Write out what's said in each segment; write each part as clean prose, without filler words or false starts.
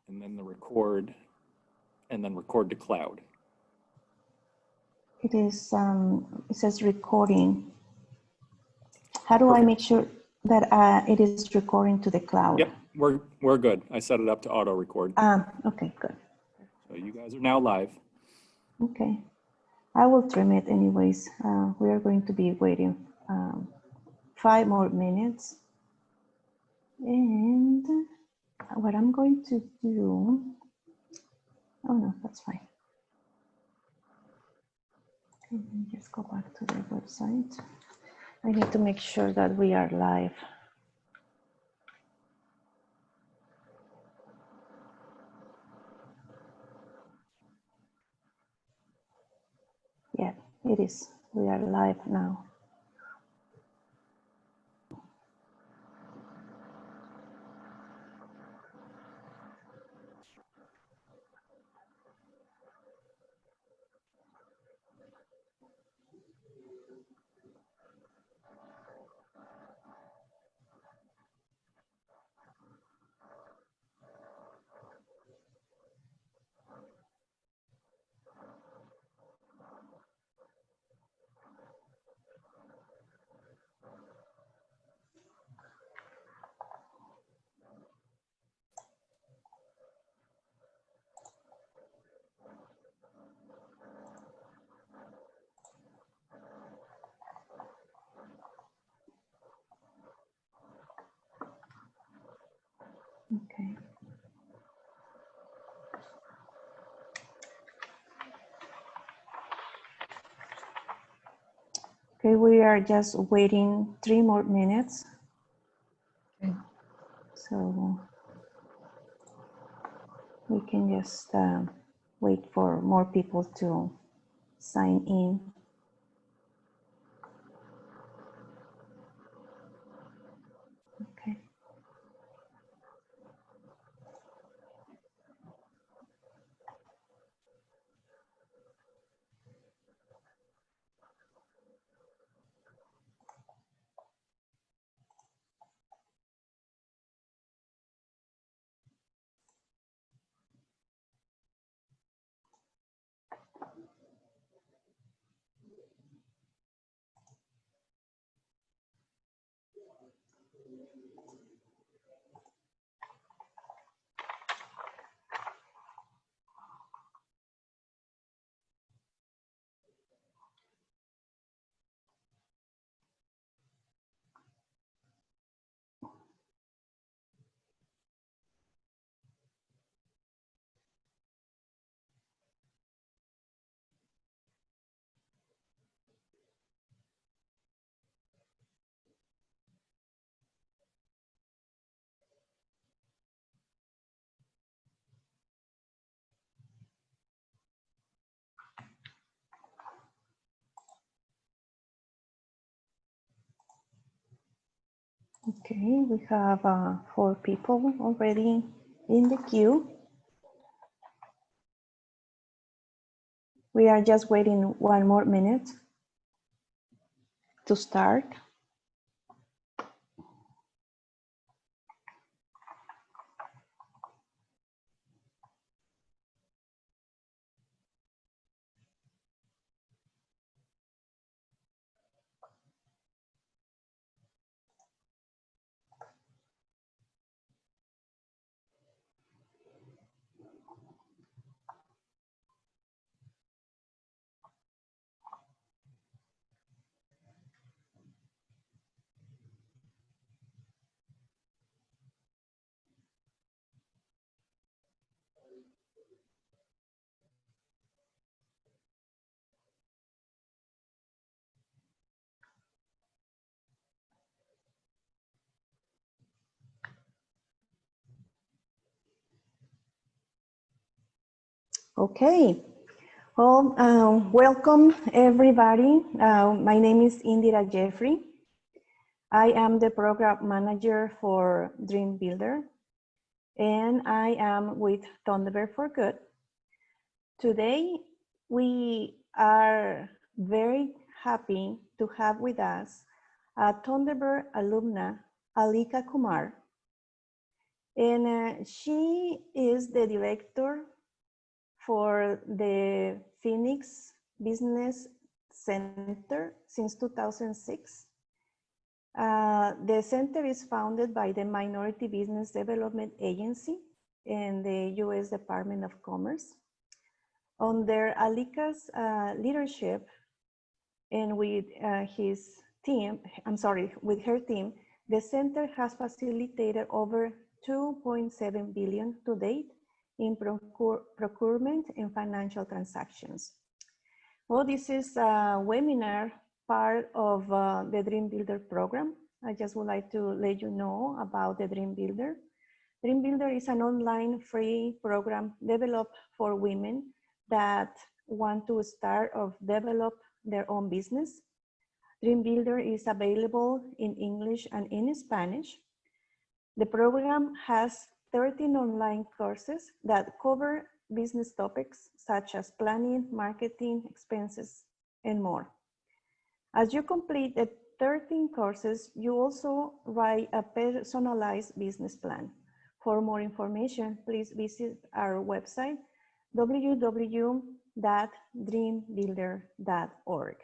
and then the record, and then record to cloud. It is, it says recording. How do I make sure that it is recording to the cloud? Yep, we're good. I set it up to auto record. Okay, good. So you guys are now live. Okay, I will trim it anyways. We are going to be waiting 5 more minutes. And what I'm going to do, oh no, that's fine. Let me just go back to the website. I need to make sure that we are live. Yeah, it is. We are live now. Okay. Okay, we are just waiting 3 more minutes. Okay. So we can just wait for more people to sign in. Okay. Okay, we have 4 people already in the queue. We are just waiting 1 more minute to start. Okay, well, welcome everybody. My name is Indira Jeffrey. I am the program manager for DreamBuilder, and I am with Thunderbird for Good. Today, we are very happy to have with us a Thunderbird alumna, Alika Kumar. And she is the director for the Phoenix Business Center since 2006. The center is founded by the Minority Business Development Agency and the U.S. Department of Commerce. Under Alika's leadership and with with her team, the center has facilitated over 2.7 billion to date in procurement and financial transactions. Well, this is a webinar part of the DreamBuilder program. I just would like to let you know about the DreamBuilder. DreamBuilder is an online free program developed for women that want to start or develop their own business. DreamBuilder is available in English and in Spanish. The program has 13 online courses that cover business topics such as planning, marketing, expenses, and more. As you complete the 13 courses, you also write a personalized business plan. For more information, please visit our website, www.dreambuilder.org.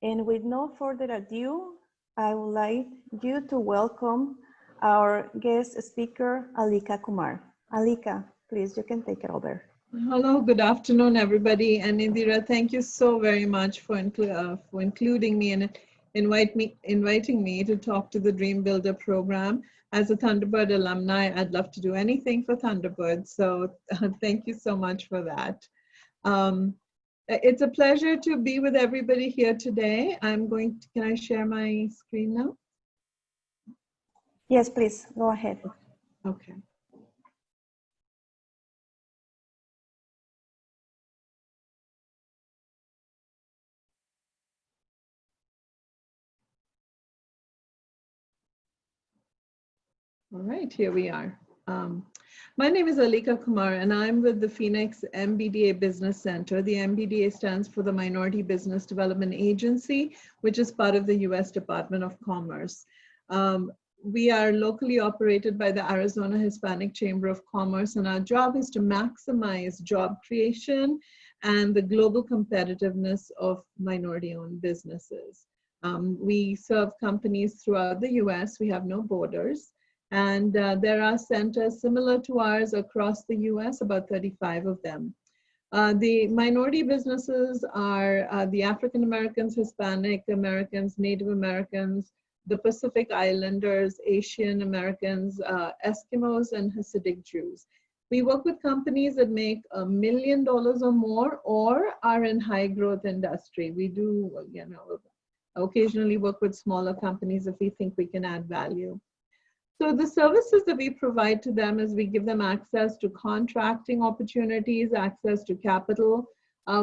And with no further ado, I would like you to welcome our guest speaker, Alika Kumar. Alika, please, you can take it over. Hello, good afternoon, everybody. And Indira, thank you so very much for including me and inviting me to talk to the DreamBuilder program. As a Thunderbird alumni, I'd love to do anything for Thunderbird. So thank you so much for that. It's a pleasure to be with everybody here today. Can I share my screen now? Yes, please, go ahead. Okay. All right, here we are. My name is Alika Kumar, and I'm with the Phoenix MBDA Business Center. The MBDA stands for the Minority Business Development Agency, which is part of the U.S. Department of Commerce. We are locally operated by the Arizona Hispanic Chamber of Commerce, and our job is to maximize job creation and the global competitiveness of minority-owned businesses. We serve companies throughout the U.S. We have no borders. And there are centers similar to ours across the US, about 35 of them. The minority businesses are the African Americans, Hispanic Americans, Native Americans, the Pacific Islanders, Asian Americans, Eskimos, and Hasidic Jews. We work with companies that make $1 million or more or are in high growth industry. We do, occasionally work with smaller companies if we think we can add value. So the services that we provide to them is we give them access to contracting opportunities, access to capital.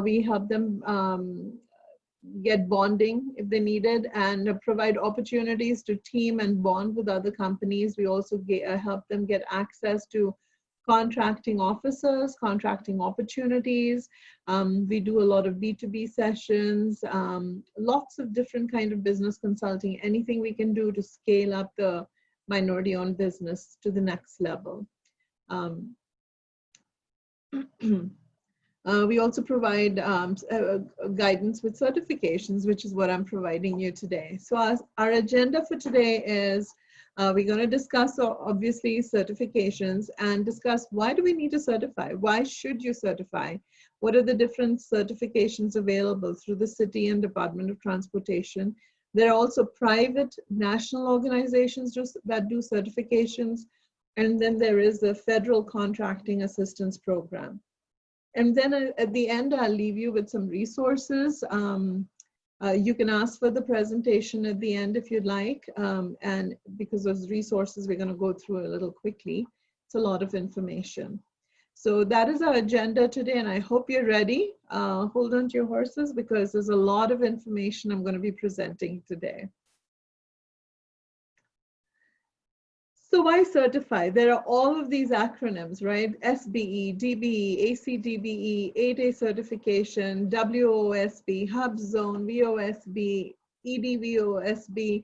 We help them get bonding if they need it, and provide opportunities to team and bond with other companies. We also help them get access to contracting officers, contracting opportunities. We do a lot of B2B sessions, lots of different kind of business consulting, anything we can do to scale up the minority-owned business to the next level. We also provide guidance with certifications, which is what I'm providing you today. So our agenda for today is we're going to discuss, obviously, certifications and discuss why do we need to certify? Why should you certify? What are the different certifications available through the city and Department of Transportation? There are also private national organizations that do certifications. And then there is the Federal Contracting Assistance Program. And then at the end, I'll leave you with some resources. You can ask for the presentation at the end if you'd like. And because those resources we're going to go through a little quickly. It's a lot of information. So that is our agenda today, and I hope you're ready. Hold on to your horses because there's a lot of information I'm going to be presenting today. So why certify? There are all of these acronyms, right? SBE, DBE, ACDBE, 8A certification, WOSB, Hub Zone, VOSB, EDVOSB.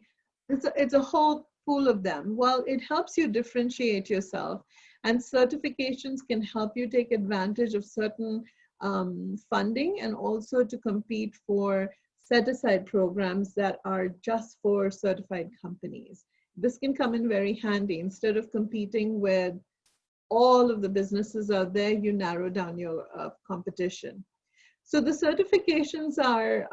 It's a whole pool of them? Well, it helps you differentiate yourself, and certifications can help you take advantage of certain funding and also to compete for set-aside programs that are just for certified companies. This can come in very handy. Instead of competing with all of the businesses out there, you narrow down your competition. So the certifications are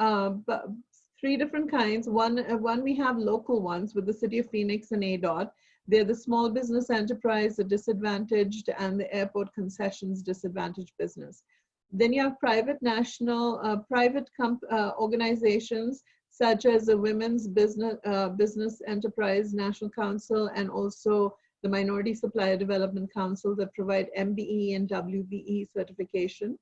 three different kinds. One, we have local ones with the City of Phoenix and ADOT. They're the small business enterprise, the disadvantaged, and the airport concessions disadvantaged business. Then you have private national, private organizations such as the Women's Business Enterprise National Council and also the Minority Supplier Development Council that provide MBE and WBE certification.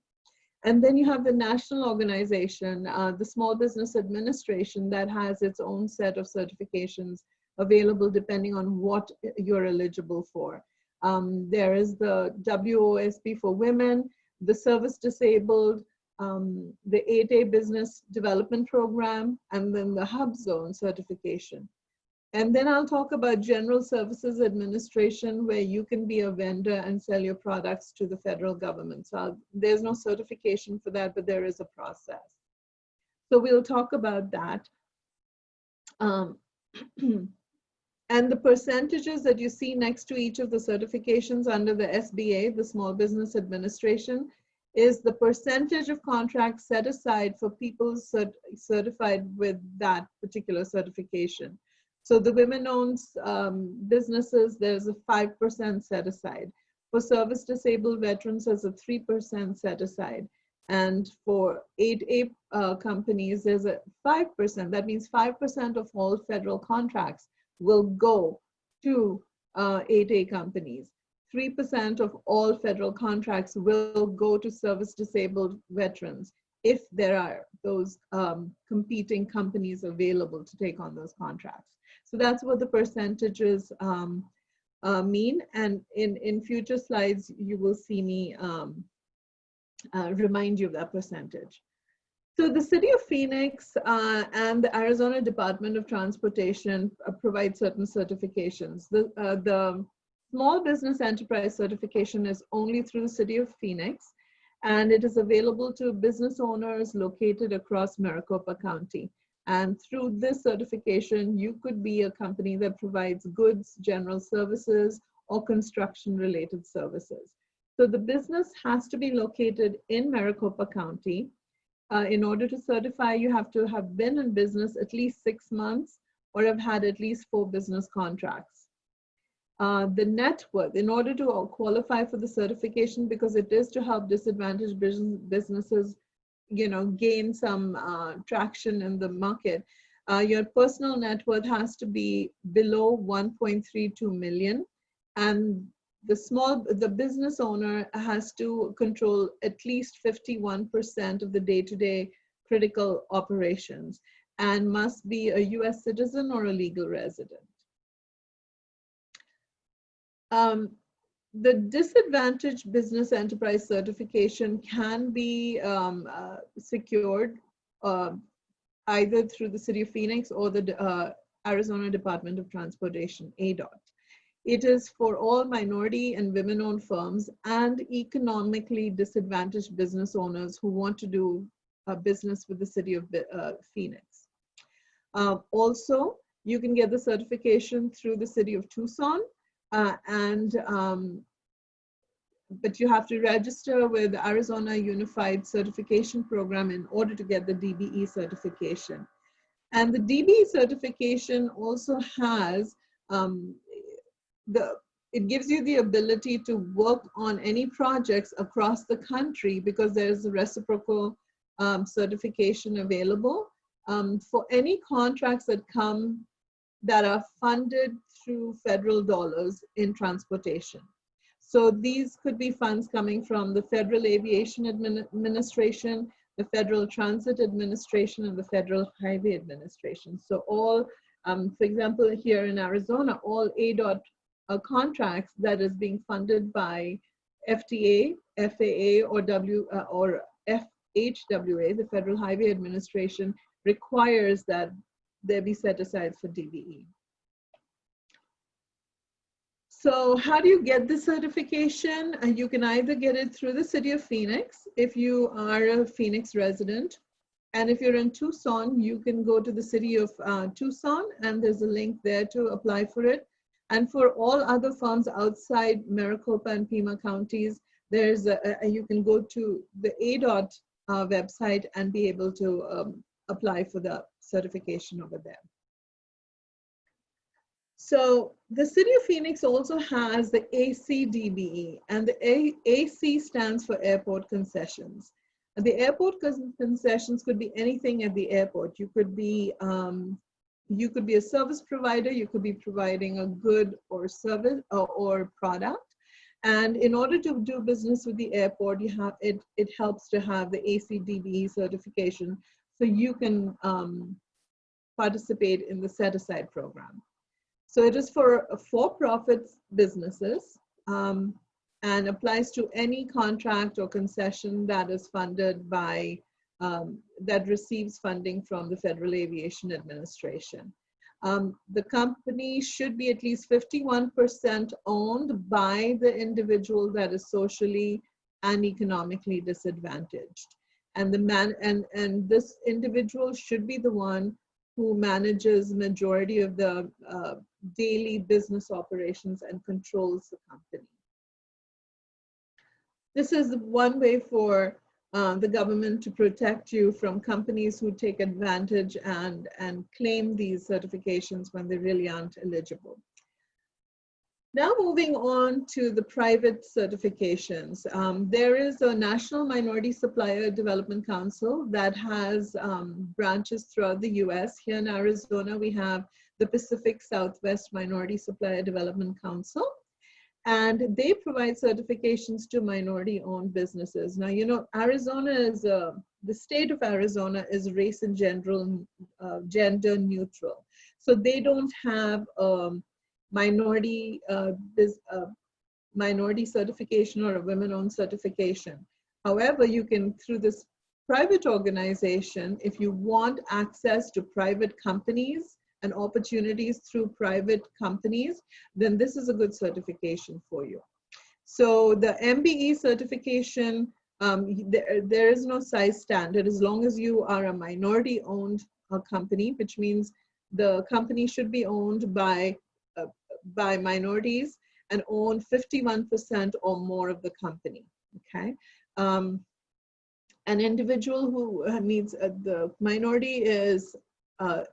And then you have the national organization, the Small Business Administration, that has its own set of certifications available depending on what you're eligible for. There is the WOSB for women, the service disabled, the 8A Business Development Program, and then the Hub Zone certification. And then I'll talk about General Services Administration, where you can be a vendor and sell your products to the federal government. So there's no certification for that, but there is a process. So we'll talk about that. And the percentages that you see next to each of the certifications under the SBA, the Small Business Administration, is the percentage of contracts set aside for people certified with that particular certification. So the women-owned businesses, there's a 5% set aside. For service-disabled veterans, there's a 3% set aside. And for 8A companies, there's a 5%. That means 5% of all federal contracts will go to 8A companies. 3% of all federal contracts will go to service-disabled veterans if there are those competing companies available to take on those contracts. So that's what the percentages mean. And in future slides, you will see me remind you of that percentage. So the City of Phoenix and the Arizona Department of Transportation provide certain certifications. The Small Business Enterprise certification is only through the City of Phoenix, and it is available to business owners located across Maricopa County. And through this certification, you could be a company that provides goods, general services, or construction-related services. So the business has to be located in Maricopa County. In order to certify, you have to have been in business at least 6 months or have had at least 4 business contracts. The net worth, in order to qualify for the certification, because it is to help disadvantaged businesses, gain some traction in the market, your personal net worth has to be below 1.32 million, and the business owner has to control at least 51% of the day-to-day critical operations and must be a US citizen or a legal resident. The disadvantaged business enterprise certification can be secured either through the City of Phoenix or the Arizona Department of Transportation, ADOT. It is for all minority and women-owned firms and economically disadvantaged business owners who want to do business with the City of Phoenix. Also, you can get the certification through the City of Tucson, but you have to register with the Arizona Unified Certification Program in order to get the DBE certification. And the DBE certification also has, it gives you the ability to work on any projects across the country because there's a reciprocal certification available for any contracts that are funded through federal dollars in transportation. So these could be funds coming from the Federal Aviation Administration, the Federal Transit Administration, and the Federal Highway Administration. So all, for example, here in Arizona, all ADOT contracts that is being funded by FTA, FAA, or FHWA, the Federal Highway Administration, requires that there be set aside for DBE. So how do you get the certification? You can either get it through the city of Phoenix if you are a Phoenix resident. And if you're in Tucson, you can go to the city of Tucson, and there's a link there to apply for it. And for all other firms outside Maricopa and Pima counties, there's you can go to the ADOT website and be able to apply for the certification over there. So the city of Phoenix also has the ACDBE, and the AC stands for Airport Concessions. And the airport concessions could be anything at the airport. You could be a service provider, you could be providing a good or service or product. And in order to do business with the airport, you have it helps to have the ACDBE certification so you can participate in the set-aside program. So it is for-profit businesses and applies to any contract or concession that is funded by, that receives funding from the Federal Aviation Administration. The company should be at least 51% owned by the individual that is socially and economically disadvantaged. And this individual should be the one who manages majority of the daily business operations and controls the company. This is one way for the government to protect you from companies who take advantage and claim these certifications when they really aren't eligible. Now moving on to the private certifications. There is a National Minority Supplier Development Council that has branches throughout the US. Here in Arizona, we have the Pacific Southwest Minority Supplier Development Council. And they provide certifications to minority-owned businesses. Now, you know, Arizona is, the state of Arizona is race and gender neutral. So they don't have minority certification or a women-owned certification. However, you can, through this private organization, if you want access to private companies and opportunities through private companies, then this is a good certification for you. So the MBE certification, there is no size standard as long as you are a minority-owned company, which means the company should be owned by minorities and own 51% or more of the company, okay? An individual who needs, the minority is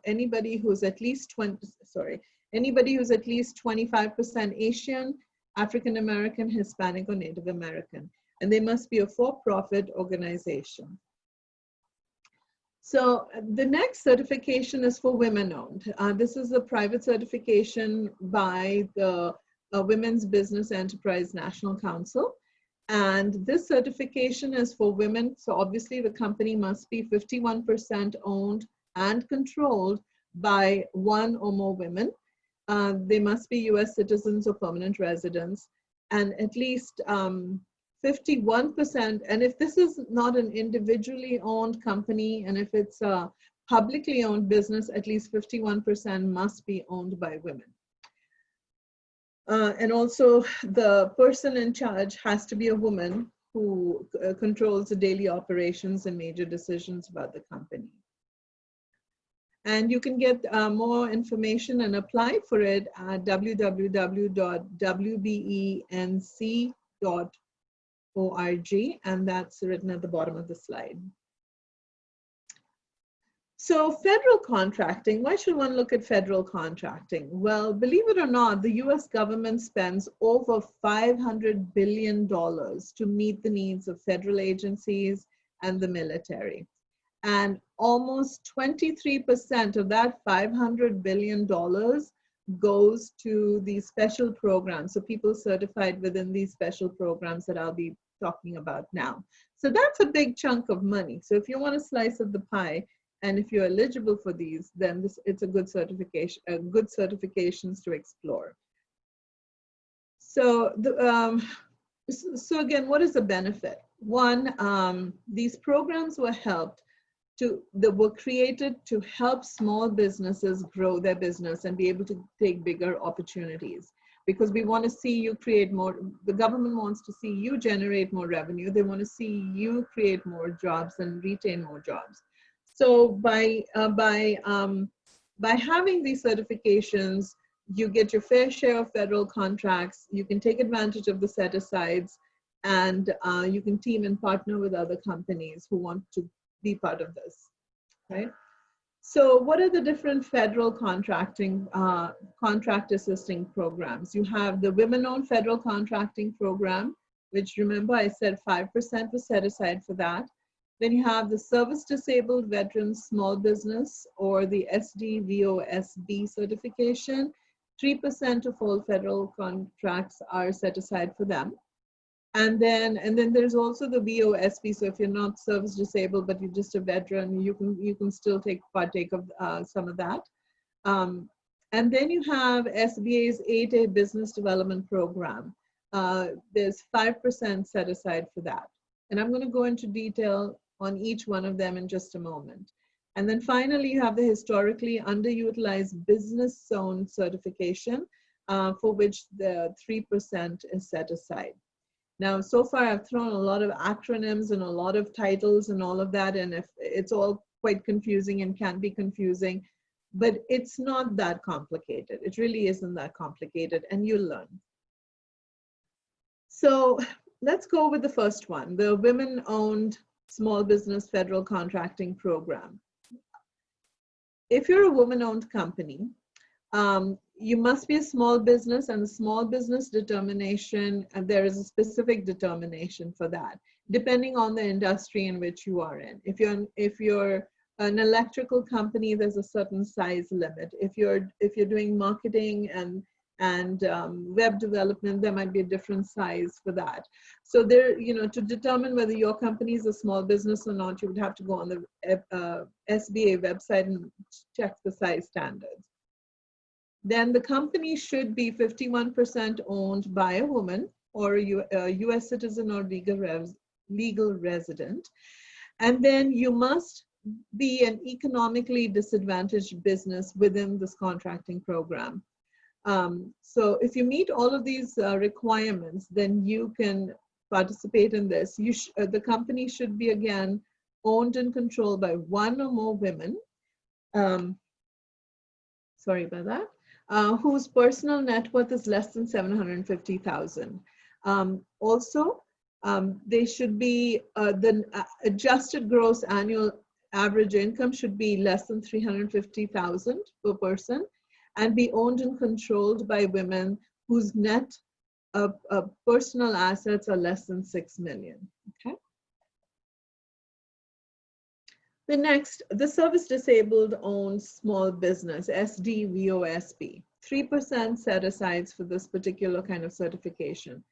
anybody who's at least 25% Asian, African American, Hispanic, or Native American. And they must be a for-profit organization. So the next certification is for women-owned. This is a private certification by the Women's Business Enterprise National Council. And this certification is for women. So obviously the company must be 51% owned and controlled by one or more women. They must be US citizens or permanent residents, and at least 51%. And if this is not an individually owned company, and if it's a publicly owned business, at least 51% must be owned by women. And also the person in charge has to be a woman who controls the daily operations and major decisions about the company. And you can get more information and apply for it at www.wbenc.org, and that's written at the bottom of the slide. So federal contracting, why should one look at federal contracting? Well, believe it or not, the US government spends over $500 billion to meet the needs of federal agencies and the military. And almost 23% of that $500 billion goes to these special programs. So people certified within these special programs that I'll be talking about now. So that's a big chunk of money. So if you want a slice of the pie, and if you're eligible for these, then it's a good certification, good certifications to explore. So so again, what is the benefit? One, these programs were created to help small businesses grow their business and be able to take bigger opportunities. because we want to see you create more. The government wants to see you generate more revenue. They want to see you create more jobs and retain more jobs. So by having these certifications, you get your fair share of federal contracts. You can take advantage of the set-asides, and you can team and partner with other companies who want to be part of this, right? So what are the different federal contracting, contract assisting programs? You have the Women-Owned Federal Contracting Program, which, remember, I said 5% was set aside for that. Then you have the Service Disabled Veterans Small Business, or the SDVOSB certification. 3% of all federal contracts are set aside for them. And then there's also the VOSB. So if you're not service disabled, but you're just a veteran, you can still partake of some of that. And then you have SBA's 8A Business Development Program. There's 5% set aside for that. And I'm going to go into detail on each one of them in just a moment. And then finally, you have the historically underutilized business zone certification, for which the 3% is set aside. Now, so far, I've thrown a lot of acronyms and a lot of titles and all of that, and if it's all quite confusing and can be confusing, but it's not that complicated. It really isn't that complicated, and you'll learn. So let's go with the first one, the Women-Owned Small Business Federal Contracting Program. If you're a woman-owned company, you must be a small business, and the small business determination, and there is a specific determination for that, depending on the industry in which you are in. If you're an electrical company, there's a certain size limit. If you're doing marketing and web development, there might be a different size for that. So there, to determine whether your company is a small business or not, you would have to go on the SBA website and check the size standards. Then the company should be 51% owned by a woman or a US citizen or legal resident. And then you must be an economically disadvantaged business within this contracting program. So if you meet all of these requirements, then you can participate in this. The company should be, again, owned and controlled by one or more women. Sorry about that. Whose personal net worth is less than $750,000. Also, they should be, the adjusted gross annual average income should be less than $350,000 per person, and be owned and controlled by women whose net personal assets are less than $6 million. Okay. The next, the Service Disabled Owned Small Business, SDVOSB, 3% set asides for this particular kind of certification.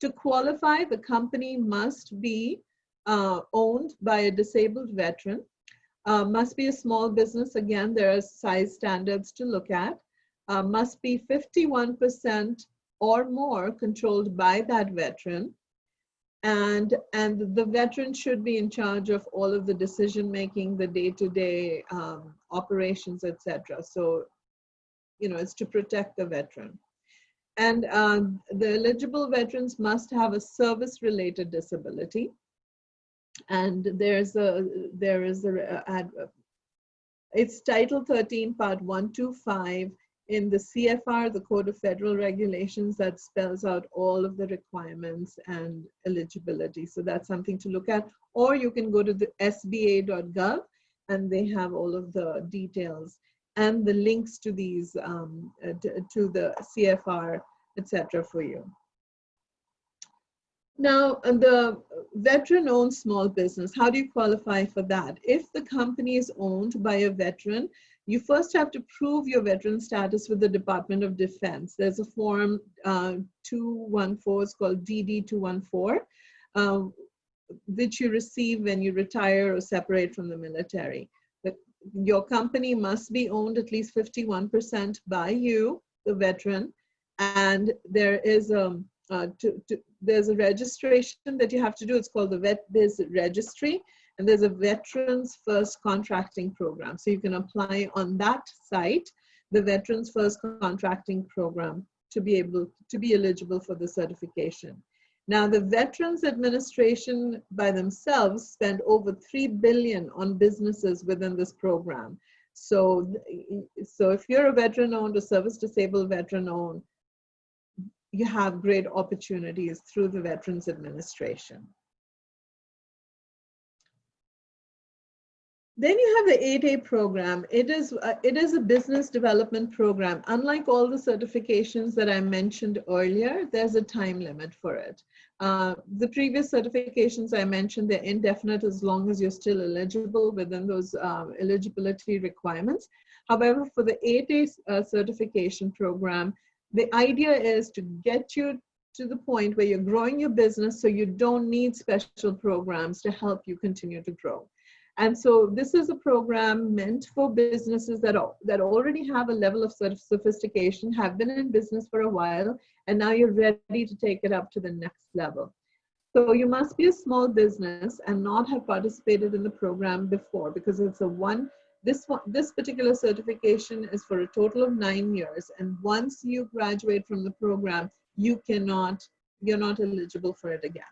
To qualify, the company must be owned by a disabled veteran, must be a small business. Again, there are size standards to look at, must be 51% or more controlled by that veteran. And the veteran should be in charge of all of the decision-making, the day-to-day operations, etc. So, it's to protect the veteran. And the eligible veterans must have a service-related disability. And it's Title 13, Part 125 in the CFR, the Code of Federal Regulations, that spells out all of the requirements and eligibility. So that's something to look at. Or you can go to the sba.gov, and they have all of the details and the links to these, to the CFR, etc. for you. Now, the veteran-owned small business, how do you qualify for that? If the company is owned by a veteran, you first have to prove your veteran status with the Department of Defense. There's a form 214, it's called DD 214, which you receive when you retire or separate from the military. Your company must be owned at least 51% by you, the veteran, and there is there's a registration that you have to do. It's called the VetBiz Registry. And there's a Veterans First Contracting Program. So you can apply on that site, the Veterans First Contracting Program, to be eligible for the certification. Now, the Veterans Administration by themselves spend over $3 billion on businesses within this program. So if you're a veteran-owned or service-disabled veteran-owned, you have great opportunities through the Veterans Administration. Then you have the 8A program. It is a business development program. Unlike all the certifications that I mentioned earlier, there's a time limit for it. The previous certifications I mentioned, they're indefinite as long as you're still eligible within those eligibility requirements. However, for the 8A certification program, the idea is to get you to the point where you're growing your business so you don't need special programs to help you continue to grow. And so this is a program meant for businesses that already have a level of sophistication, have been in business for a while, and now you're ready to take it up to the next level. So you must be a small business and not have participated in the program before, because it's this particular certification is for a total of 9 years. And once you graduate from the program, you're not eligible for it again.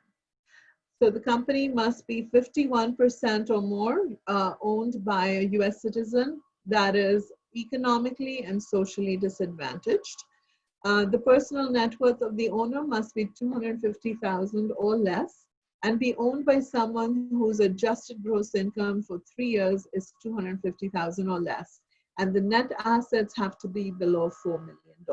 So the company must be 51% or more owned by a US citizen that is economically and socially disadvantaged. The personal net worth of the owner must be $250,000 or less and be owned by someone whose adjusted gross income for 3 years is $250,000 or less. And the net assets have to be below $4 million.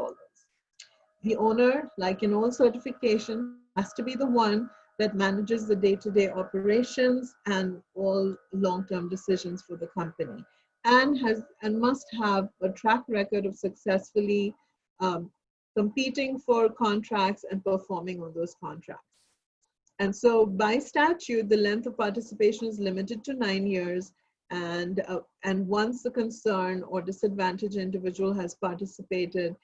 The owner, like in all certification, has to be the one that manages the day-to-day operations and all long-term decisions for the company, and must have a track record of successfully competing for contracts and performing on those contracts. And so by statute, the length of participation is limited to 9 years, and once the concerned or disadvantaged individual has participated,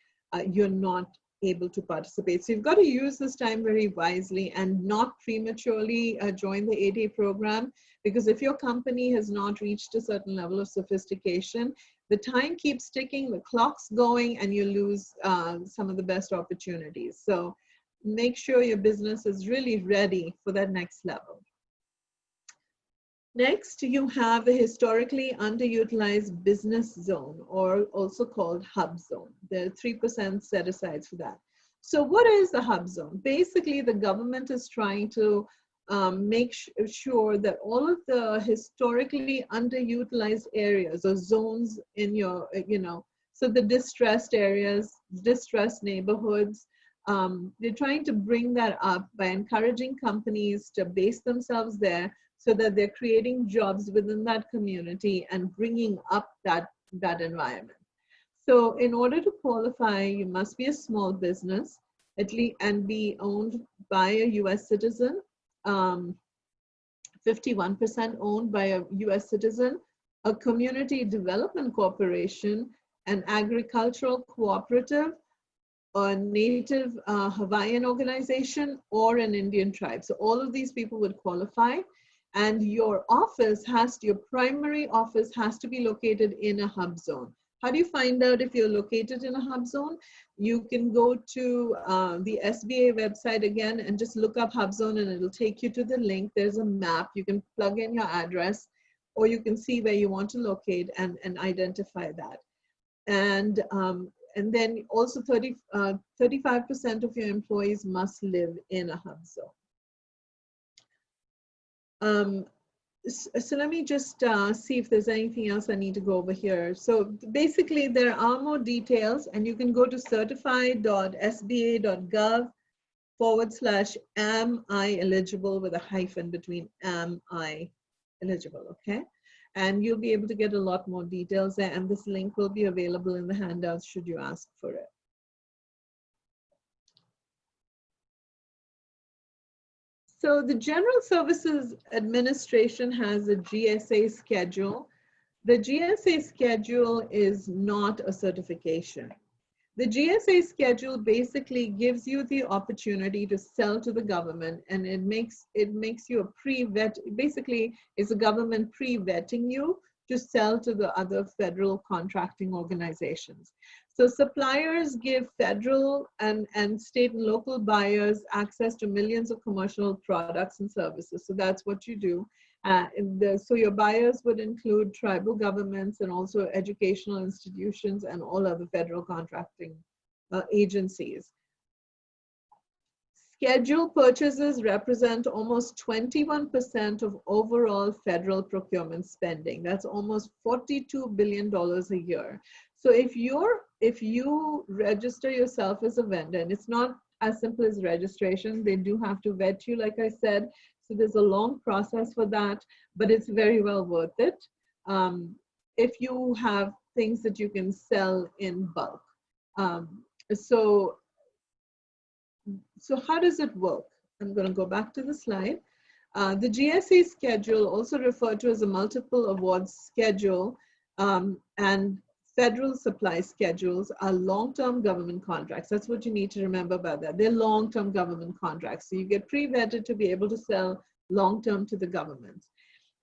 you're not able to participate. So you've got to use this time very wisely and not prematurely join the 8A program, because if your company has not reached a certain level of sophistication, the time keeps ticking, the clock's going, and you lose some of the best opportunities. So make sure your business is really ready for that next level. Next, you have the historically underutilized business zone, or also called hub zone. There are 3% set aside for that. So what is the hub zone? Basically, the government is trying to make sure that all of the historically underutilized areas or zones in your, so the distressed areas, distressed neighborhoods, they're trying to bring that up by encouraging companies to base themselves there, so that they're creating jobs within that community and bringing up that environment. So in order to qualify, you must be a small business, at least, and be owned by a US citizen, 51% owned by a US citizen, a community development corporation, an agricultural cooperative, a native Hawaiian organization, or an Indian tribe. So all of these people would qualify. And your primary office has to be located in a hub zone. How do you find out if you're located in a hub zone? You can go to the SBA website again and just look up hub zone, and it'll take you to the link. There's a map. You can plug in your address, or you can see where you want to locate and identify that. And then also 35% of your employees must live in a hub zone. So let me just see if there's anything else I need to go over here. So basically, there are more details, and you can go to certified.sba.gov/am I eligible with a hyphen between am I eligible, okay? And you'll be able to get a lot more details there, and this link will be available in the handouts should you ask for it. So the General Services Administration has a GSA schedule. The GSA schedule is not a certification. The GSA schedule basically gives you the opportunity to sell to the government, and it makes you a pre-vet. Basically, it's the government pre-vetting you to sell to the other federal contracting organizations. So suppliers give federal and state and local buyers access to millions of commercial products and services. So that's what you do. So your buyers would include tribal governments and also educational institutions and all other federal contracting agencies. Scheduled purchases represent almost 21% of overall federal procurement spending. That's almost $42 billion a year. So if you register yourself as a vendor, and it's not as simple as registration, they do have to vet you, like I said. So there's a long process for that, but it's very well worth it. If you have things that you can sell in bulk. So how does it work? I'm going to go back to the slide. The GSA schedule, also referred to as a multiple awards schedule, and federal supply schedules are long-term government contracts. That's what you need to remember about that. They're long-term government contracts. So you get pre-vetted to be able to sell long-term to the government.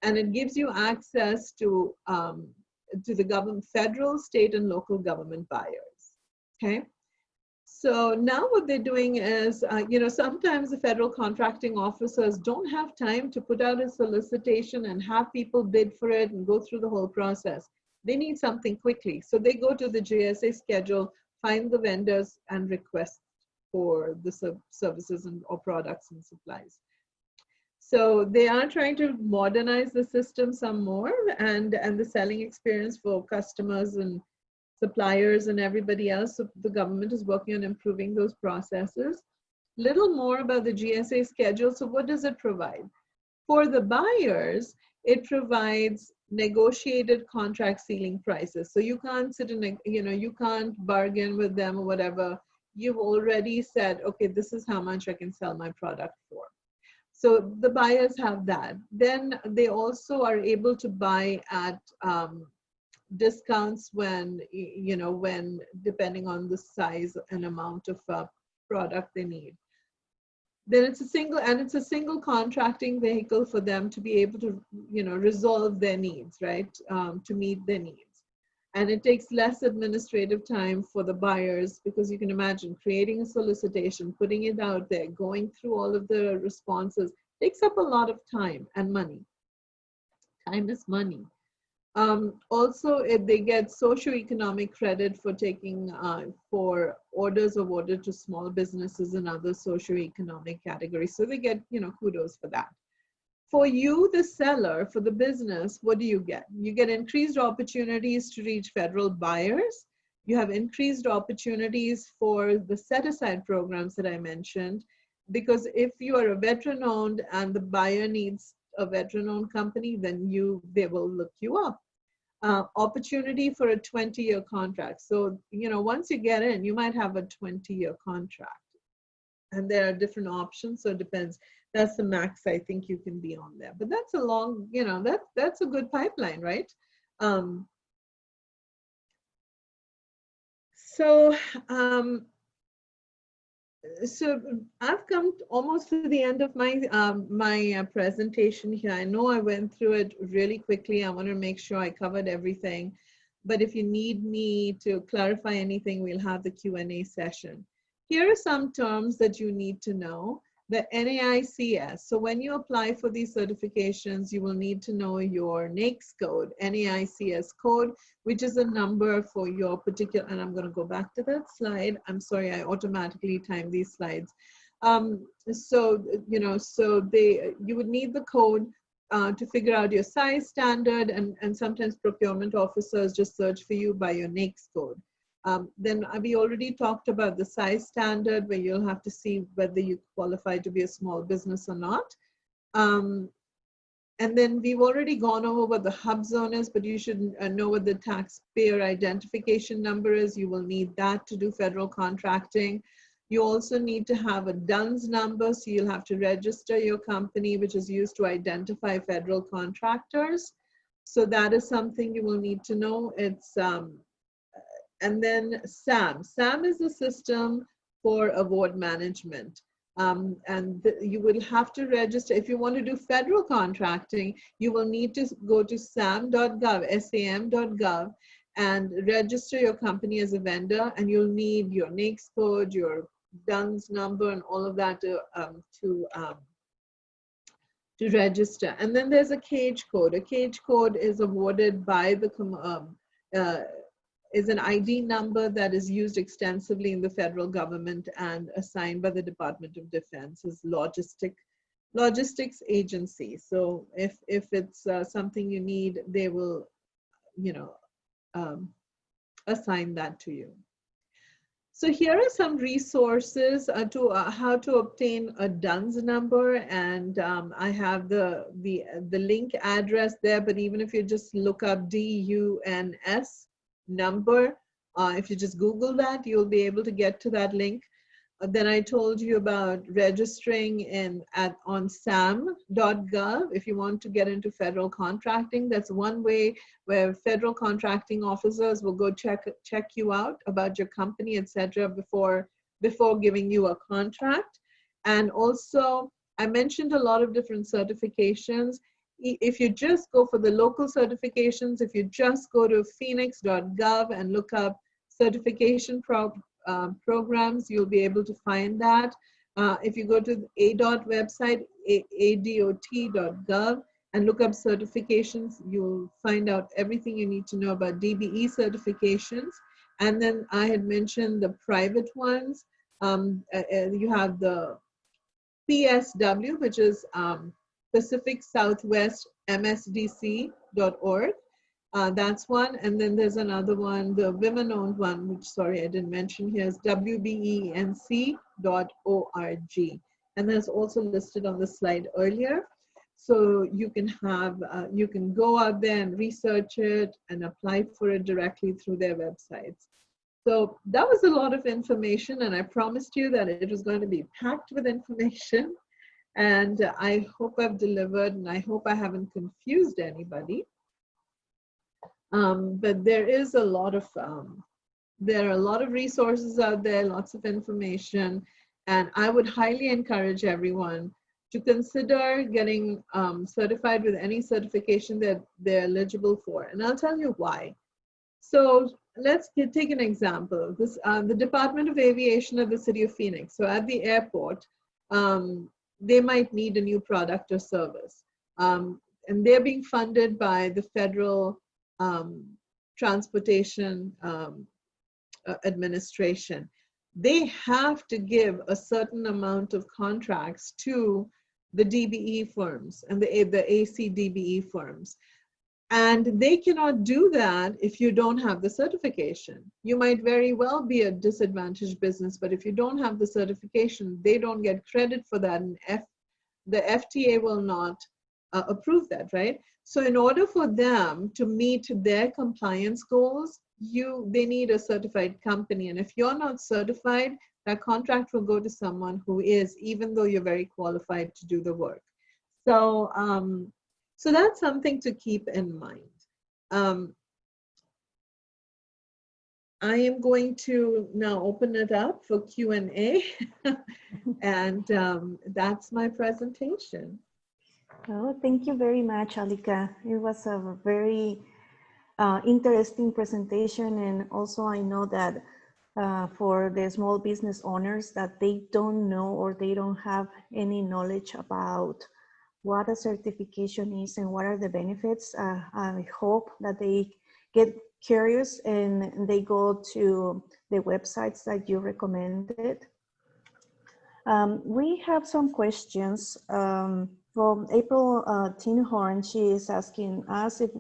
And it gives you access to the government, federal, state, and local government buyers, okay? So now what they're doing is, sometimes the federal contracting officers don't have time to put out a solicitation and have people bid for it and go through the whole process. They need something quickly. So they go to the GSA schedule, find the vendors, and request for the services or products and supplies. So they are trying to modernize the system some more, and the selling experience for customers and suppliers and everybody else. So the government is working on improving those processes. Little more about the GSA schedule. So what does it provide? For the buyers, it provides negotiated contract ceiling prices. So you can't sit in, you can't bargain with them or whatever. You've already said, okay, this is how much I can sell my product for. So the buyers have that. Then they also are able to buy at discounts when depending on the size and amount of product they need. Then it's a single contracting vehicle for them to be able to resolve their needs, right? To meet their needs. And it takes less administrative time for the buyers, because you can imagine creating a solicitation, putting it out there, going through all of the responses, takes up a lot of time and money. Time is money. Also, if they get socioeconomic credit for taking for orders awarded to small businesses and other socioeconomic categories. So they get, kudos for that. For you, the seller, for the business, what do you get? You get increased opportunities to reach federal buyers. You have increased opportunities for the set-aside programs that I mentioned, because if you are a veteran-owned and the buyer needs a veteran-owned company, then they will look you up. Opportunity for a 20-year contract. So, once you get in, you might have a 20-year contract. And there are different options, so it depends. That's the max I think you can be on there. But that's a long, that's a good pipeline, right? So I've come almost to the end of my presentation here. I know I went through it really quickly. I want to make sure I covered everything. But if you need me to clarify anything, we'll have the Q&A session. Here are some terms that you need to know. The NAICS. So when you apply for these certifications, you will need to know your NAICS code, NAICS code, which is a number for your particular, and I'm going to go back to that slide. I'm sorry, I automatically time these slides. You would need the code to figure out your size standard, and sometimes procurement officers just search for you by your NAICS code. Then we already talked about the size standard, where you'll have to see whether you qualify to be a small business or not. And then we've already gone over what the hub zone is, but you should know what the taxpayer identification number is. You will need that to do federal contracting. You also need to have a DUNS number, so you'll have to register your company, which is used to identify federal contractors. So that is something you will need to know. It's and then SAM. SAM is the system for award management. You will have to register. If you want to do federal contracting, you will need to go to sam.gov, and register your company as a vendor, and you'll need your NAICS code, your DUNS number, and all of that to register. And then there's a CAGE code. A CAGE code is awarded by the is an ID number that is used extensively in the federal government and assigned by the Department of Defense as logistics agency. So if it's something you need, they will, assign that to you. So here are some resources to how to obtain a DUNS number, and I have the link address there. But even if you just look up DUNS number, if you just Google that, you'll be able to get to that link. Then I told you about registering on sam.gov if you want to get into federal contracting. That's one way where federal contracting officers will go check you out about your company, etc., before giving you a contract. And also, I mentioned a lot of different certifications. If you just go for the local certifications, if you just go to phoenix.gov and look up certification programs, you'll be able to find that. If you go to the ADOT website, ADOT.gov, and look up certifications, you'll find out everything you need to know about DBE certifications. And then I had mentioned the private ones. You have the PSW, which is Pacific Southwest MSDC.org. That's one. And then there's another one, the women-owned one, which, sorry, I didn't mention here, is WBENC.org. And that's also listed on the slide earlier. So you can you can go out there and research it and apply for it directly through their websites. So that was a lot of information, and I promised you that it was going to be packed with information. And I hope I've delivered, and I hope I haven't confused anybody. But there is a lot of, there are a lot of resources out there, lots of information, and I would highly encourage everyone to consider getting certified with any certification that they're eligible for. And I'll tell you why. So let's take an example. This, the Department of Aviation of the City of Phoenix. So at the airport, they might need a new product or service. And they're being funded by the Federal Transportation Administration. They have to give a certain amount of contracts to the DBE firms and the ACDBE firms. And they cannot do that if you don't have the certification. You might very well be a disadvantaged business, but if you don't have the certification, they don't get credit for that, and the FTA will not approve that, right? So in order for them to meet their compliance goals, they need a certified company. And if you're not certified, that contract will go to someone who is, even though you're very qualified to do the work. So, so that's something to keep in mind. I am going to now open it up for Q&A, and that's my presentation. Oh, thank you very much, Alika. It was a very interesting presentation, and also I know that for the small business owners that they don't know or they don't have any knowledge about what a certification is and what are the benefits. I hope that they get curious and they go to the websites that you recommended. We have some questions from April Tinhorn. She is asking us if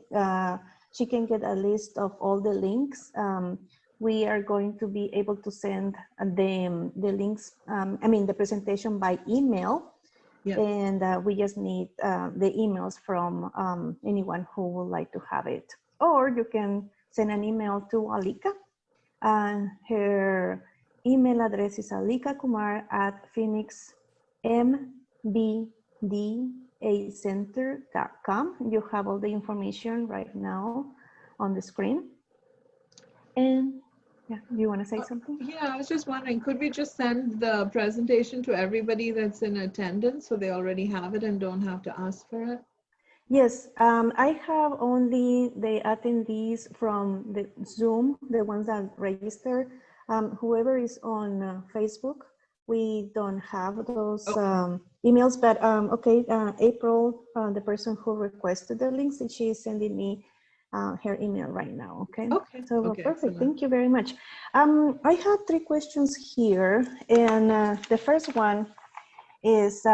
she can get a list of all the links. We are going to be able to send the links, I mean the presentation by email. Yeah. And we just need the emails from anyone who would like to have it. Or you can send an email to Alika. Her email address is alikacenter@phoenixmbdacenter.com. You have all the information right now on the screen. And Yeah, do you want to say something? Yeah, I was just wondering, could we just send the presentation to everybody that's in attendance so they already have it and don't have to ask for it? Yes, I have only the attendees from the Zoom, the ones that register. Whoever is on Facebook, we don't have those emails, but okay, April, the person who requested the links, she is sending me her email right now, okay? Okay. So Okay, perfect, excellent. thank you very much. I have 3 questions here, and the first one is,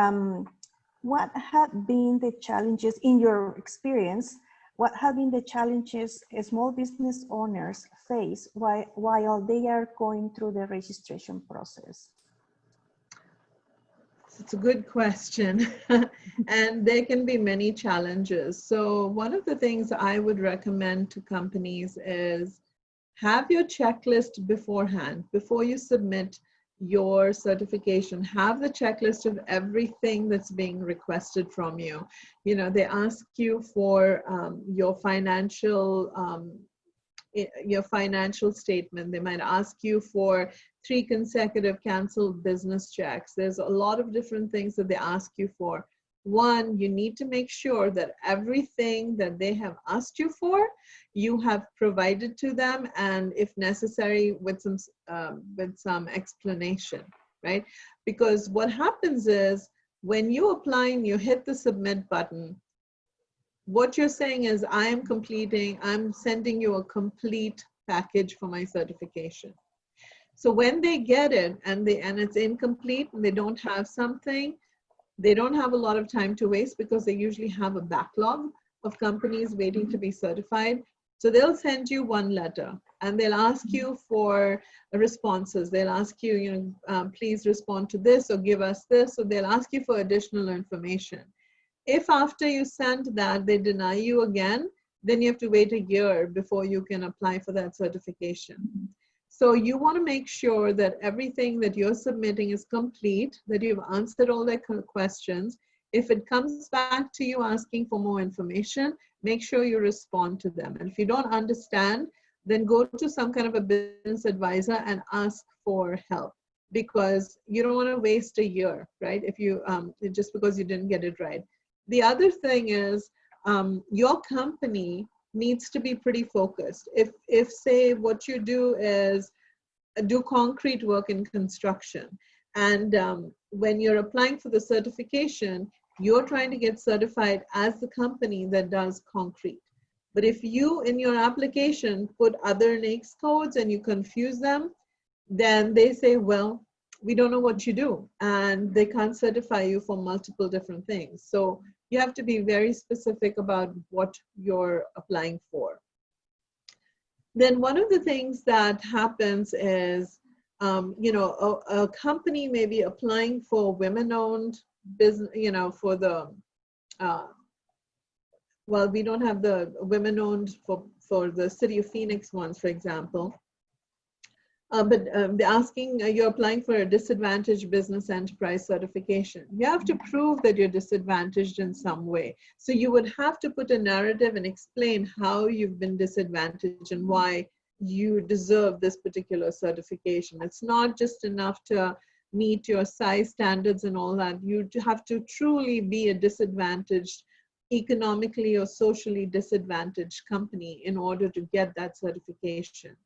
what have been the challenges in your experience? What have been the challenges small business owners face while they are going through the registration process? It's a good question. And there can be many challenges. So one of the things I would recommend to companies is have your checklist beforehand. Before you submit your certification, have the checklist of everything that's being requested from you. You know, they ask you for your financial statement. They might ask you for 3 consecutive canceled business checks. There's a lot of different things that they ask you for. One, you need to make sure that everything that they have asked you for, you have provided to them, and if necessary, with some explanation, right? Because what happens is when you apply and you hit the submit button, what you're saying is, I'm sending you a complete package for my certification. So when they get it and it's incomplete and they don't have something, they don't have a lot of time to waste because they usually have a backlog of companies waiting to be certified. So they'll send you one letter and they'll ask you for responses. They'll ask you, please respond to this or give us this. So they'll ask you for additional information. If after you send that, they deny you again, then you have to wait a year before you can apply for that certification. So you want to make sure that everything that you're submitting is complete, that you've answered all their questions. If it comes back to you asking for more information, make sure you respond to them. And if you don't understand, then go to some kind of a business advisor and ask for help, because you don't want to waste a year, right? If you just because you didn't get it right. The other thing is your company needs to be pretty focused. If say what you do is do concrete work in construction, and when you're applying for the certification, you're trying to get certified as the company that does concrete. But if you in your application put other NAICS codes and you confuse them, then they say, well, we don't know what you do, and they can't certify you for multiple different things. So you have to be very specific about what you're applying for. Then one of the things that happens is, a company may be applying for women-owned business, for the, well, we don't have the women-owned for the City of Phoenix ones, for example. But they're asking, you're applying for a disadvantaged business enterprise certification. You have to prove that you're disadvantaged in some way. So you would have to put a narrative and explain how you've been disadvantaged and why you deserve this particular certification. It's not just enough to meet your size standards and all that. You have to truly be a disadvantaged, economically or socially disadvantaged company in order to get that certification.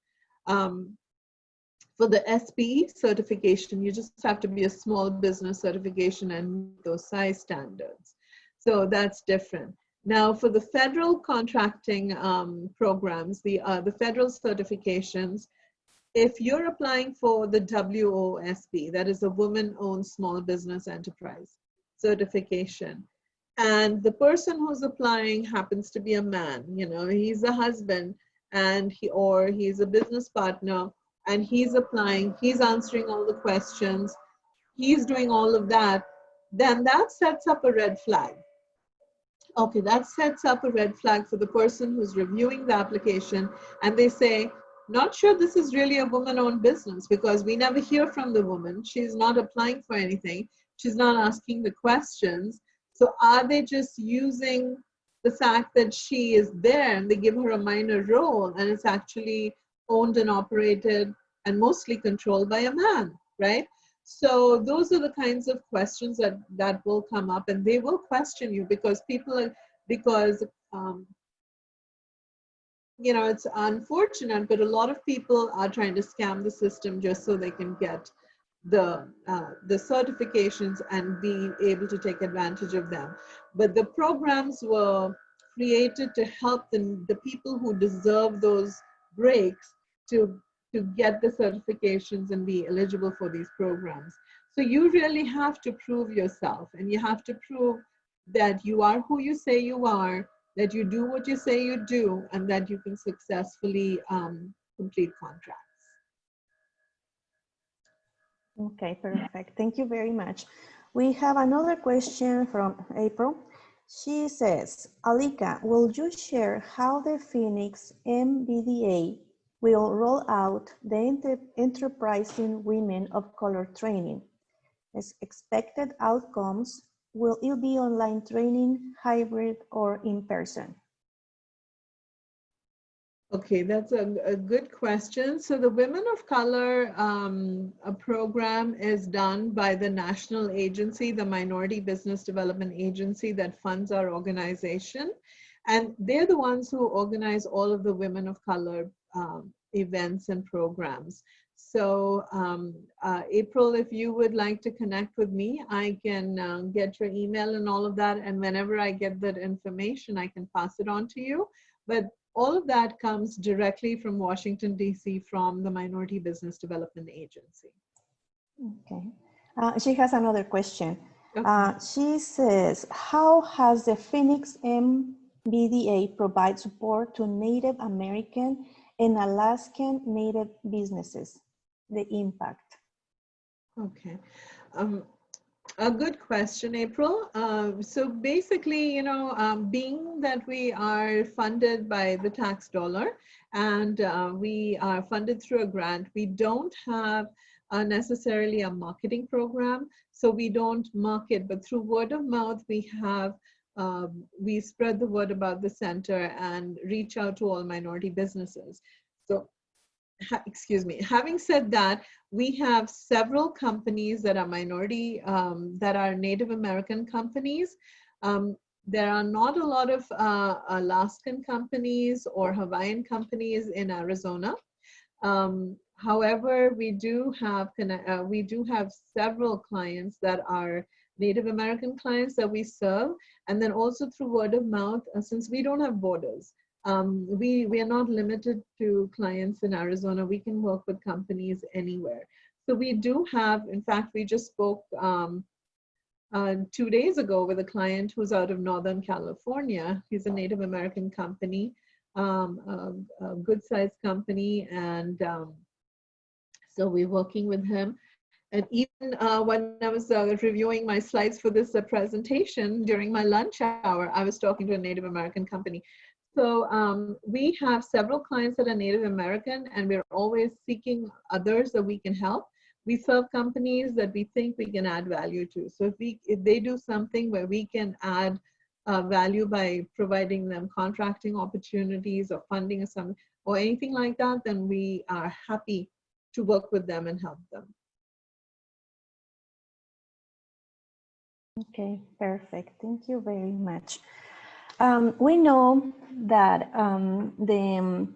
For the SPE certification, you just have to be a small business certification and meet those size standards. So that's different. Now, for the federal contracting programs, the federal certifications, if you're applying for the WOSB, that is a Woman-Owned Small Business Enterprise certification, and the person who's applying happens to be a man, he's a husband, and he's a business partner, and he's applying, he's answering all the questions, he's doing all of that, then that sets up a red flag. Okay, that sets up a red flag for the person who's reviewing the application, and they say, not sure this is really a woman-owned business because we never hear from the woman. She's not applying for anything. She's not asking the questions. So are they just using the fact that she is there and they give her a minor role and it's actually owned and operated and mostly controlled by a man, right? So those are the kinds of questions that will come up, and they will question you because you know, it's unfortunate, but a lot of people are trying to scam the system just so they can get the certifications and be able to take advantage of them. But the programs were created to help the people who deserve those breaks to get the certifications and be eligible for these programs. So you really have to prove yourself, and you have to prove that you are who you say you are, that you do what you say you do, and that you can successfully complete contracts. Okay, perfect. Thank you very much. We have another question from April. She says, Alika, will you share how the Phoenix MBDA will roll out the Enterprising Women of Color training? As expected outcomes, will it be online training, hybrid, or in person? Okay, that's a good question. So the Women of Color program is done by the national agency, the Minority Business Development Agency that funds our organization. And they're the ones who organize all of the Women of Color events and programs. So April, if you would like to connect with me, I can get your email and all of that. And whenever I get that information, I can pass it on to you. But all of that comes directly from Washington, D.C., from the Minority Business Development Agency. Okay. She has another question. Okay. She says, how has the Phoenix MBDA provide support to Native American and Alaskan Native businesses? The impact. Okay. A good question, April. So basically, you know, being that we are funded by the tax dollar and we are funded through a grant, we don't have necessarily a marketing program. So we don't market, but through word of mouth, we spread the word about the center and reach out to all minority businesses. So excuse me, having said that, we have several companies that are minority, that are Native American companies. There are not a lot of Alaskan companies or Hawaiian companies in Arizona. However, we do have several clients that are Native American clients that we serve, and then also through word of mouth, since we don't have borders. We are not limited to clients in Arizona. We can work with companies anywhere. So we do have, in fact, we just spoke 2 days ago with a client who's out of Northern California. He's a Native American company, a good sized company. And so we're working with him. And even when I was reviewing my slides for this presentation during my lunch hour, I was talking to a Native American company. So we have several clients that are Native American, and we're always seeking others that we can help. We serve companies that we think we can add value to. So if they do something where we can add value by providing them contracting opportunities or funding or anything like that, then we are happy to work with them and help them. Okay, perfect. Thank you very much. We know that the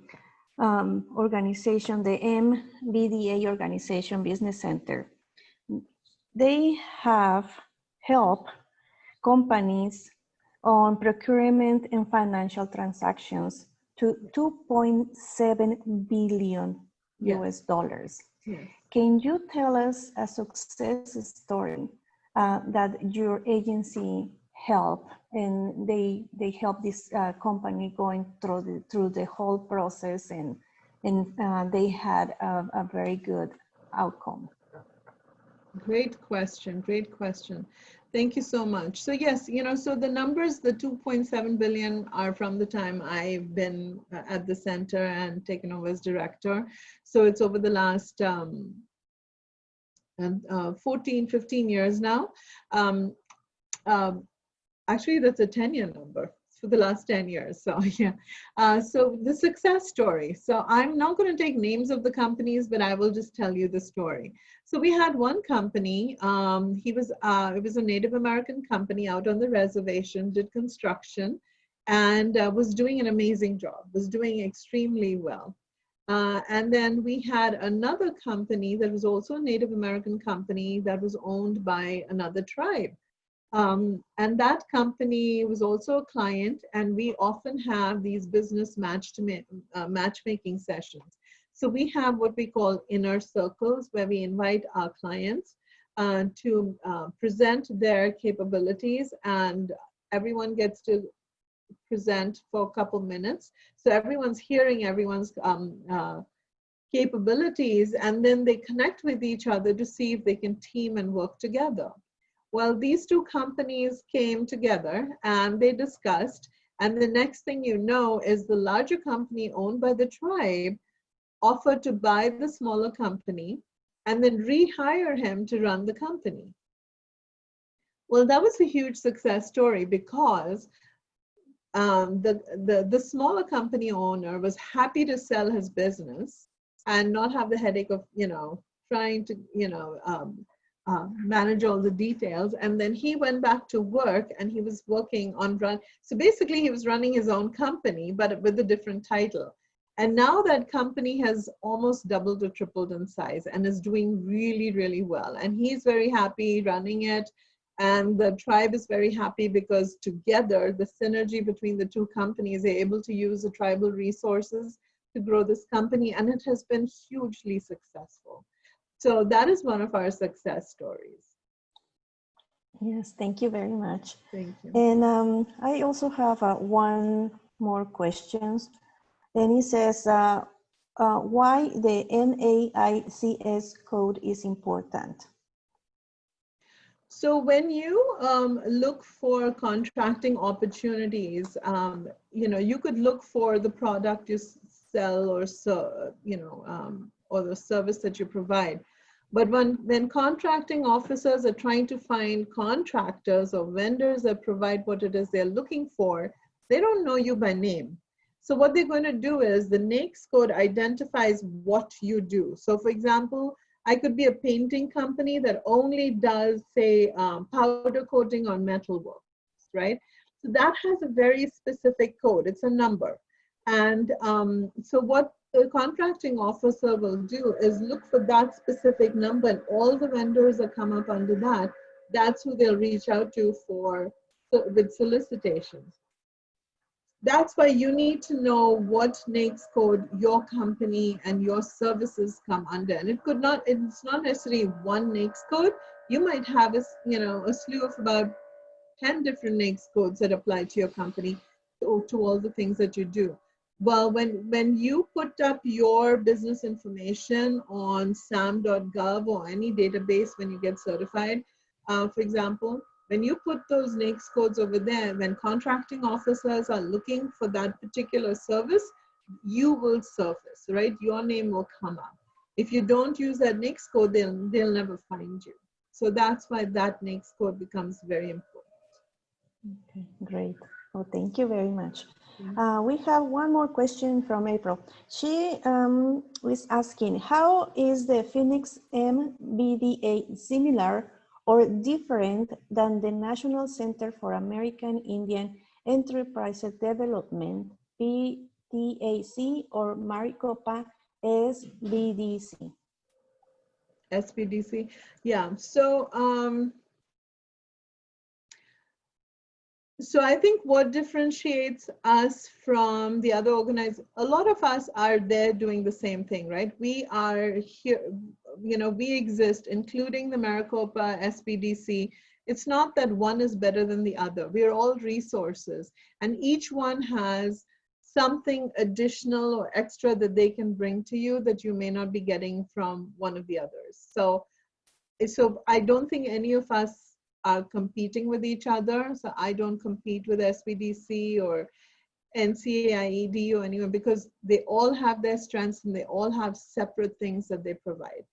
organization, the MBDA organization Business Center, they have helped companies on procurement and financial transactions to 2.7 billion US dollars. Yes. Can you tell us a success story that your agency helped, and they help this company going through the whole process, and they had a very good outcome? Great question. Great question. Thank you so much. So yes, you know, so the numbers, the 2.7 billion are from the time I've been at the center and taken over as director. So it's over the last 14, 15 years now. Actually, that's a 10-year number. for the last 10 years. So yeah, so the success story. So I'm not going to take names of the companies, but I will just tell you the story. So we had one company, it was a Native American company out on the reservation, did construction, and was doing an amazing job, was doing extremely well. And then we had another company that was also a Native American company that was owned by another tribe. And that company was also a client, and we often have these business matchmaking sessions. So we have what we call inner circles, where we invite our clients to present their capabilities, and everyone gets to present for a couple minutes. So everyone's hearing everyone's capabilities, and then they connect with each other to see if they can team and work together. Well, these two companies came together and they discussed, and the next thing you know is the larger company owned by the tribe offered to buy the smaller company and then rehire him to run the company. Well, that was a huge success story because the smaller company owner was happy to sell his business and not have the headache of, trying to, manage all the details. And then he went back to work and he was working on so basically he was running his own company, but with a different title. And now that company has almost doubled or tripled in size and is doing really, really well. And he's very happy running it. And the tribe is very happy because together, the synergy between the two companies, they're able to use the tribal resources to grow this company. And it has been hugely successful. So that is one of our success stories. Yes, thank you very much. Thank you. And I also have one more question. And it says, why the NAICS code is important? So when you look for contracting opportunities, you could look for the product you sell or or the service that you provide. But when contracting officers are trying to find contractors or vendors that provide what it is they're looking for, they don't know you by name. So what they're going to do is the NAICS code identifies what you do. So for example, I could be a painting company that only does, say, powder coating on metalwork, right? So that has a very specific code. It's a number. And so what the contracting officer will do is look for that specific number, and all the vendors that come up under that, that's who they'll reach out to with solicitations. That's why you need to know what NAICS code your company and your services come under. And it's not necessarily one NAICS code. You might have a slew of about 10 different NAICS codes that apply to your company to all the things that you do. Well, when you put up your business information on sam.gov or any database when you get certified, for example, when you put those NAICS codes over there, when contracting officers are looking for that particular service, you will surface, right? Your name will come up. If you don't use that NAICS code, they'll never find you. So that's why that NAICS code becomes very important. Okay, great. Well, thank you very much. We have one more question from April. She was asking, how is the Phoenix MBDA similar or different than the National Center for American Indian Enterprise Development, PTAC, or Maricopa SBDC? SBDC, yeah. So I think what differentiates us from the other organizations, a lot of us are there doing the same thing, right? We are here, we exist, including the Maricopa SBDC. It's not that one is better than the other. We are all resources, and each one has something additional or extra that they can bring to you that you may not be getting from one of the others. So I don't think any of us are competing with each other. So I don't compete with SBDC or NCAIED or anyone, because they all have their strengths and they all have separate things that they provide.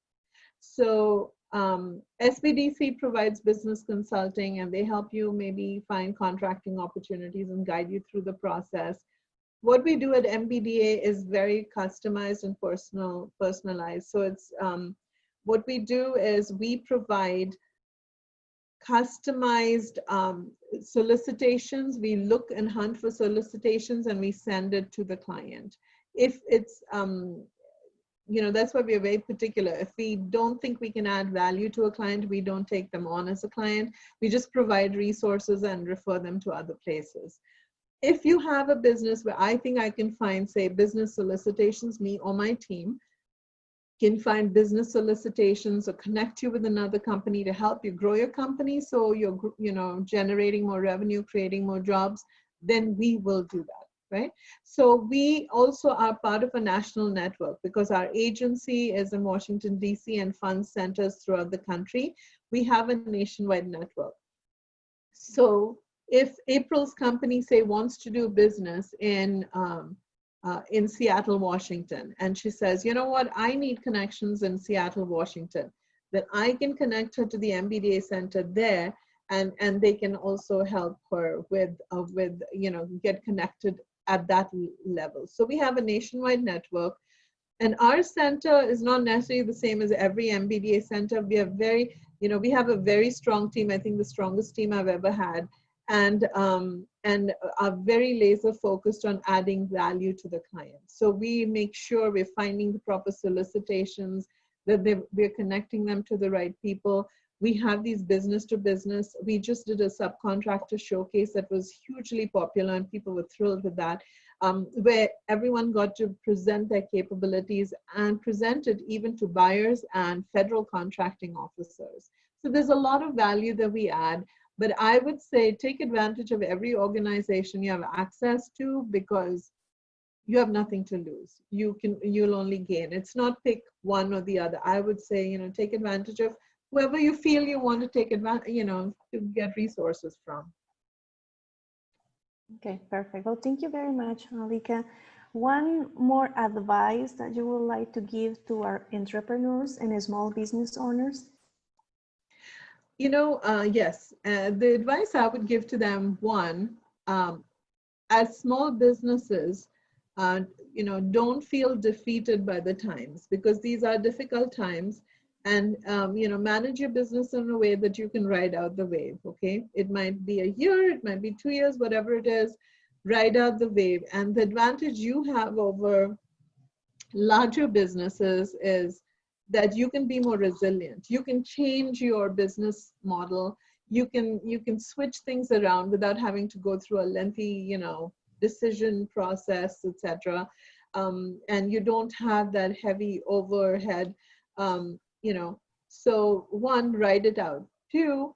So SBDC provides business consulting, and they help you maybe find contracting opportunities and guide you through the process. What we do at MBDA is very customized and personalized. So it's what we do is we provide customized solicitations. We look and hunt for solicitations and we send it to the client. If it's, that's why we're very particular. If we don't think we can add value to a client, we don't take them on as a client. We just provide resources and refer them to other places. If you have a business where I think I can find, say, business solicitations, me or my team can find business solicitations or connect you with another company to help you grow your company so you're, generating more revenue, creating more jobs, then we will do that, right? So we also are part of a national network because our agency is in Washington, D.C. and funds centers throughout the country. We have a nationwide network. So if April's company, say, wants to do business in Seattle, Washington, and she says, you know what, I need connections in Seattle, Washington, then I can connect her to the MBDA center there, and they can also help her with get connected at that level. So we have a nationwide network, and our center is not necessarily the same as every MBDA center. We are we have a very strong team. I think the strongest team I've ever had. And are very laser focused on adding value to the client. So we make sure we're finding the proper solicitations, that we're connecting them to the right people. We have these business to business. We just did a subcontractor showcase that was hugely popular and people were thrilled with that, where everyone got to present their capabilities and present it even to buyers and federal contracting officers. So there's a lot of value that we add. But I would say take advantage of every organization you have access to because you have nothing to lose. You'll only gain. It's not pick one or the other. I would say, take advantage of whoever you feel you want to take advantage, to get resources from. Okay, perfect. Well, thank you very much, Alika. One more advice that you would like to give to our entrepreneurs and small business owners? Yes, the advice I would give to them, one, as small businesses, don't feel defeated by the times because these are difficult times, and, manage your business in a way that you can ride out the wave, okay? It might be a year, it might be 2 years, whatever it is, ride out the wave. And the advantage you have over larger businesses is that you can be more resilient. You can change your business model. You can switch things around without having to go through a lengthy, decision process, etc. And you don't have that heavy overhead, So one, write it out. Two,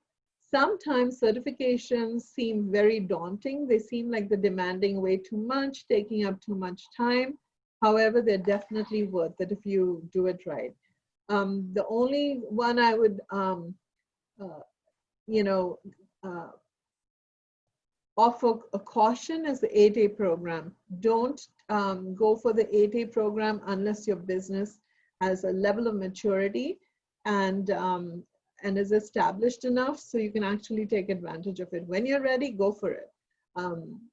sometimes certifications seem very daunting. They seem like they're demanding way too much, taking up too much time. However, they're definitely worth it if you do it right. The only one I would, offer a caution is the 8A program. Don't go for the 8A program unless your business has a level of maturity and is established enough so you can actually take advantage of it. When you're ready, go for it.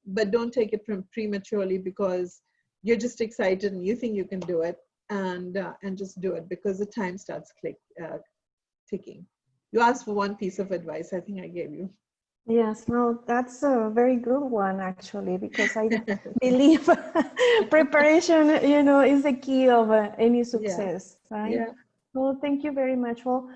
But don't take it prematurely because you're just excited and you think you can do it. And just do it because the time starts ticking. You asked for one piece of advice. I think I gave you. Yes, no, that's a very good one actually, because I believe preparation, is the key of any success, right? Yeah. Well, thank you very much. Well,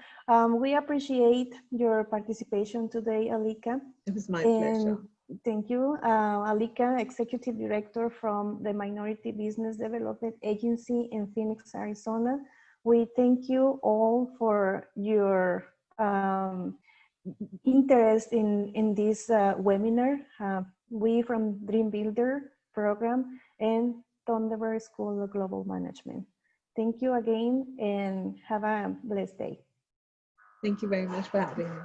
we appreciate your participation today, Alika. It was my pleasure. Thank you, Alika, Executive Director from the Minority Business Development Agency in Phoenix, Arizona. We thank you all for your interest in this webinar. We from DreamBuilder program and Thunderbird School of Global Management. Thank you again and have a blessed day. Thank you very much for having me.